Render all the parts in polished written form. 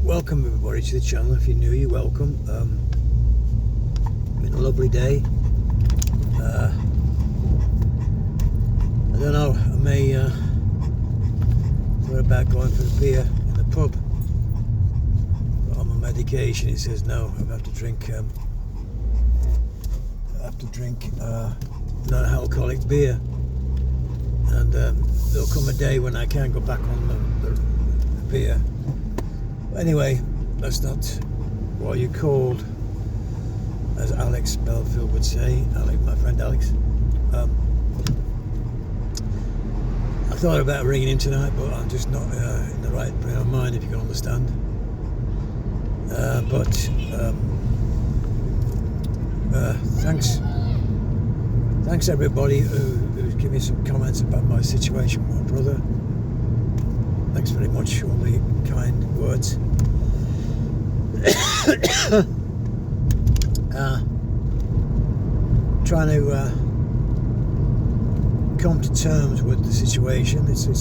Welcome everybody to the channel. If you're new, you're welcome. Been a lovely day. I don't know, I may thought about going for a beer in the pub, but on my medication it says no, I have to drink non-alcoholic beer, and there'll come a day when I can go back on the beer. Anyway, that's not what you called, as Alex Belfield would say. My friend Alex. I thought about ringing him tonight, but I'm just not in the right frame of mind, if you can understand. Thanks everybody who's given me some comments about my situation with my brother. Thanks very much for all the kind words. Trying to come to terms with the situation. It's a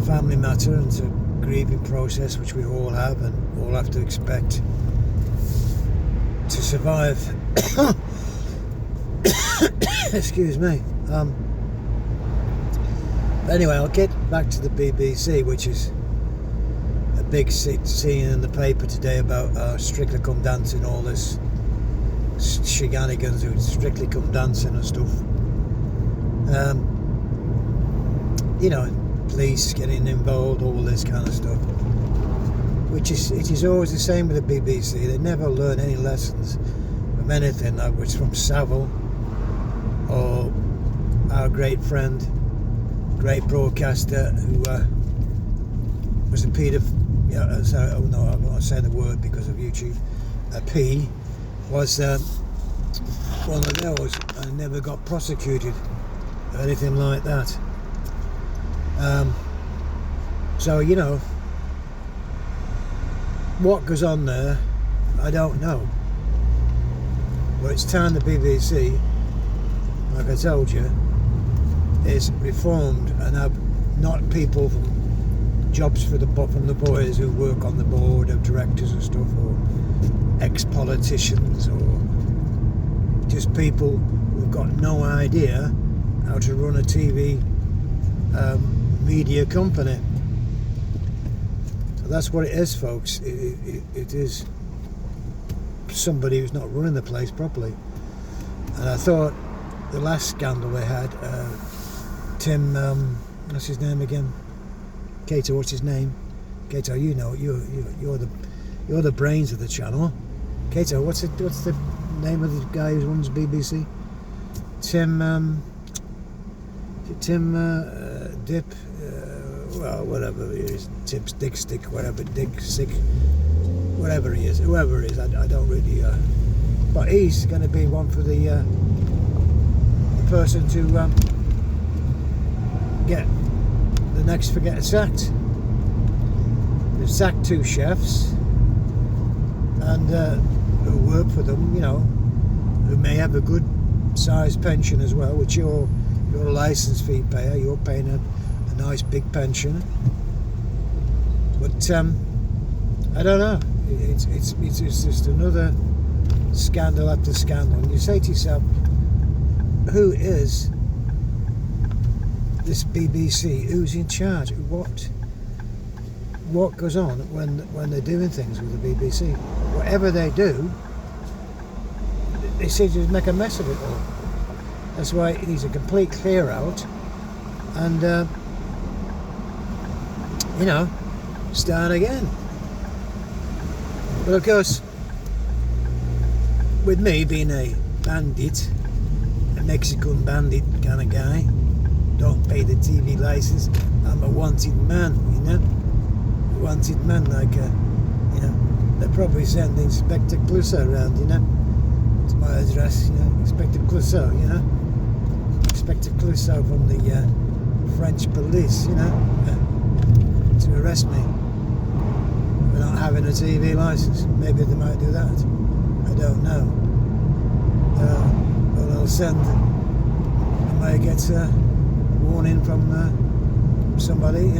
family matter, and it's a grieving process which we all have and all have to expect to survive. Excuse me. Anyway, I'll get back to the BBC, which is a big scene in the paper today about Strictly Come Dancing, all this shenanigans with Strictly Come Dancing and stuff. Police getting involved, all this kind of stuff. It is always the same with the BBC. They never learn any lessons from anything, whether it's from Savile or our great friend, great broadcaster who was a Peter. I'm not saying the word because of YouTube. A P was one of those and never got prosecuted or anything like that. What goes on there, I don't know. But it's time the BBC, like I told you, is reformed and have not people from jobs from the boys who work on the board of directors and stuff, or ex-politicians, or just people who've got no idea how to run a TV media company. So that's what it is, folks. It is somebody who's not running the place properly. And I thought the last scandal they had, Tim, what's his name again? Cato, what's his name? Cato, you know, you're the brains of the channel. Cato, what's the name of the guy who runs BBC? Dip, well, whatever he is, Tips, Dick Stick, whatever, Dick Stick, whatever he is, whoever it is, I don't really, but he's going to be one for the person to get the next for getting sacked. They've sacked 2 chefs, and who work for them, who may have a good sized pension as well, which you're a licence fee payer, you're paying a nice big pension. But I don't know, it's just another scandal after scandal, and you say to yourself, who is this BBC? Who's in charge? What goes on when they're doing things with the BBC? Whatever they do, they seem to make a mess of it all. That's why it needs a complete clear out, and start again. But of course, with me being a bandit, a Mexican bandit kind of guy, don't pay the TV license, I'm a wanted man, a wanted man, like they're probably sending Inspector Clouseau around, to my address, Inspector Clouseau, Inspector Clouseau from the French police, to arrest me for not having a TV license. Maybe they might do that, I don't know. But I'll send, I might get a warning from somebody,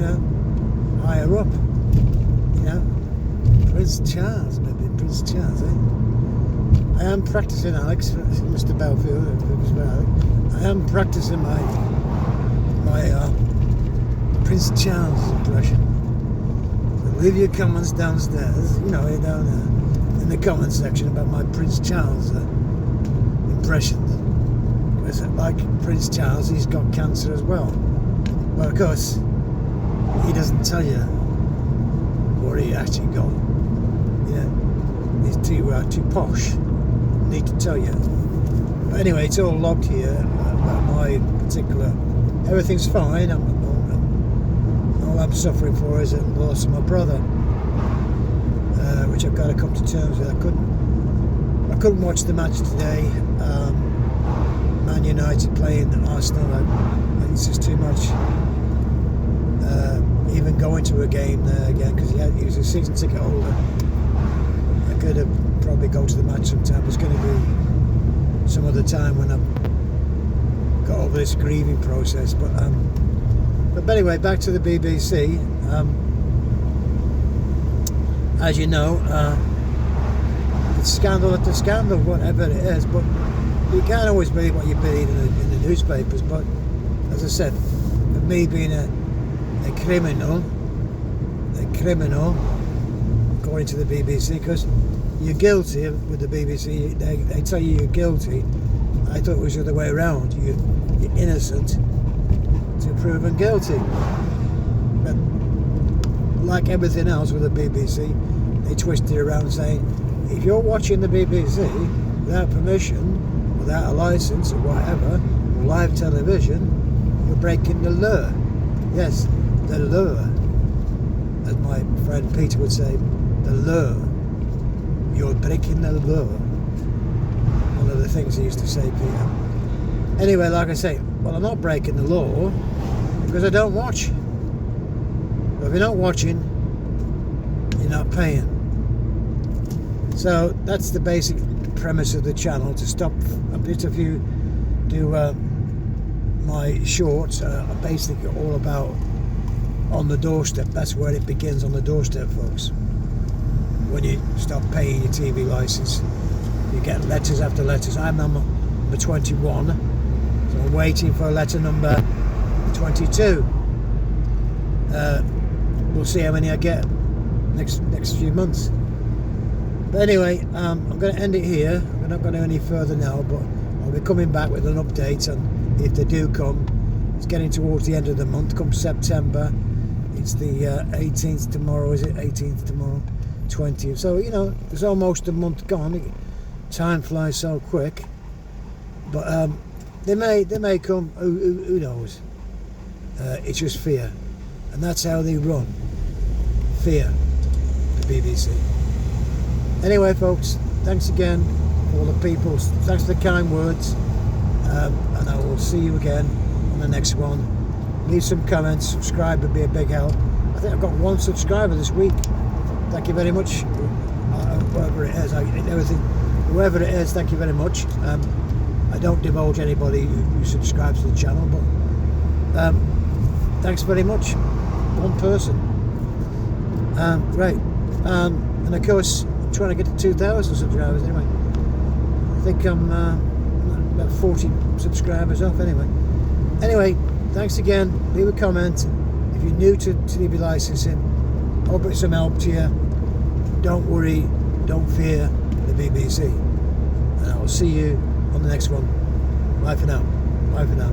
higher up, Prince Charles, maybe Prince Charles, eh? I am practicing, Alex, Mr. Belfield. I am practicing my Prince Charles impression. So leave your comments downstairs, down there in the comment section about my Prince Charles impressions. Because like Prince Charles, he's got cancer as well. But of course, he doesn't tell you what he actually got. He's too posh. Need to tell you. But anyway, it's all logged here about my particular. Everything's fine. All I'm suffering for is the loss of my brother, which I've got to come to terms with. I couldn't watch the match today. Man United playing Arsenal. It's just too much. Even going to a game there again because he was a season ticket holder. I could have probably go to the match sometime. It's going to be some other time when I've got over this grieving process. But anyway, back to the BBC. As you know, it's scandal after scandal, whatever it is. But you can't always believe what you believe in the newspapers. But as I said, for me being a criminal, according to the BBC, because you're guilty with the BBC. They tell you you're guilty. I thought it was the other way around. You're innocent to proven guilty. But like everything else with the BBC, they twist it around saying, if you're watching the BBC without permission, without a license or whatever, or live television, you're breaking the law. Yes, the law. As my friend Peter would say, the law. You're breaking the law. One of the things he used to say, Peter. Anyway, like I say, well, I'm not breaking the law because I don't watch. But if you're not watching, you're not paying. So that's the basic premise of the channel, to stop a bit of you do my shorts are basically all about on the doorstep. That's where it begins, on the doorstep, folks. When you stop paying your TV license, you get letters after letters. I'm number 21, so I'm waiting for letter number 22. We'll see how many I get next few months. But anyway, I'm going to end it here. We're not going to go any further now, but I'll be coming back with an update, and if they do come, it's getting towards the end of the month. Come September, it's the 18th tomorrow, is it? 18th tomorrow, 20th. So it's almost a month gone. Time flies so quick. But they may come. Who knows? It's just fear, and that's how they run. Fear, the BBC. Anyway, folks, thanks again for all the people. Thanks for the kind words, and I will see you again on the next one. Leave some comments, subscribe would be a big help. I think I've got 1 subscriber this week. Thank you very much. Whoever it is, whoever it is, thank you very much. I don't divulge anybody who subscribes to the channel, but thanks very much. 1 person. Right. And of course, I'm trying to get to 2,000 subscribers anyway. I think I'm about 40 subscribers off anyway. Thanks again. Leave a comment. If you're new to TV licensing, hope it's some help to you. Don't worry, don't fear the BBC. And I will see you on the next one. Bye for now. Bye for now.